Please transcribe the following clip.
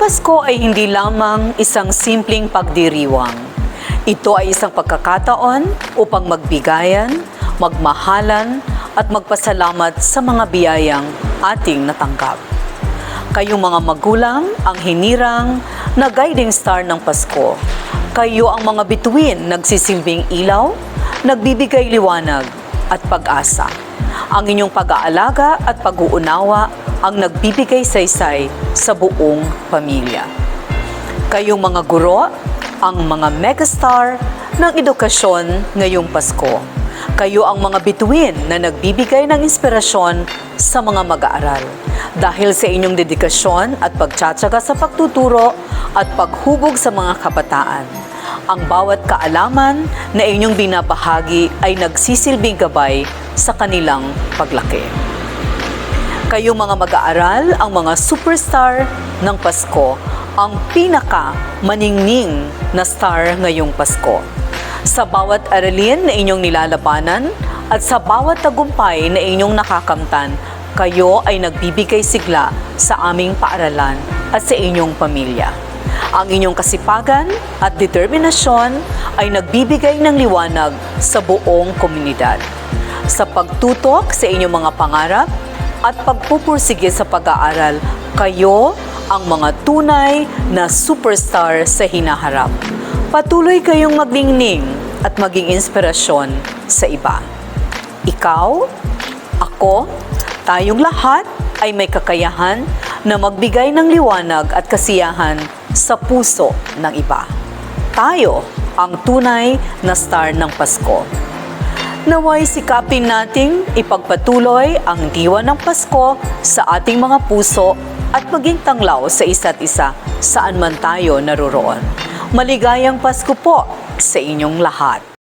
Pasko ay hindi lamang isang simpleng pagdiriwang. Ito ay isang pagkakataon upang magbigayan, magmahalan, at magpasalamat sa mga biyayang ating natanggap. Kayong mga magulang ang hinirang na guiding star ng Pasko. Kayo ang mga bituin nagsisilbing ilaw, nagbibigay liwanag at pag-asa. Ang inyong pag-aalaga at pag-uunawa ang nagbibigay saysay sa buong pamilya. Kayong mga guro, ang mga megastar ng edukasyon ngayong Pasko. Kayo ang mga bituin na nagbibigay ng inspirasyon sa mga mag-aaral. Dahil sa inyong dedikasyon at pagtsatsaga sa pagtuturo at paghubog sa mga kabataan, ang bawat kaalaman na inyong binabahagi ay nagsisilbing gabay sa kanilang paglaki. Kayong mga mag-aaral, ang mga superstar ng Pasko, ang pinaka-maningning na star ngayong Pasko. Sa bawat aralin na inyong nilalabanan at sa bawat tagumpay na inyong nakakamtan, kayo ay nagbibigay sigla sa aming paaralan at sa inyong pamilya. Ang inyong kasipagan at determinasyon ay nagbibigay ng liwanag sa buong komunidad. Sa pagtutok sa inyong mga pangarap at pagpupursige sa pag-aaral, kayo ang mga tunay na superstar sa hinaharap. Patuloy kayong magningning at maging inspirasyon sa iba. Ikaw, ako, tayong lahat ay may kakayahan na magbigay ng liwanag at kasiyahan sa puso ng iba. Tayo ang tunay na star ng Pasko. Naway sikapin nating ipagpatuloy ang diwa ng Pasko sa ating mga puso at maging tanglaw sa isa't isa saan man tayo naroroon. Maligayang Pasko po sa inyong lahat.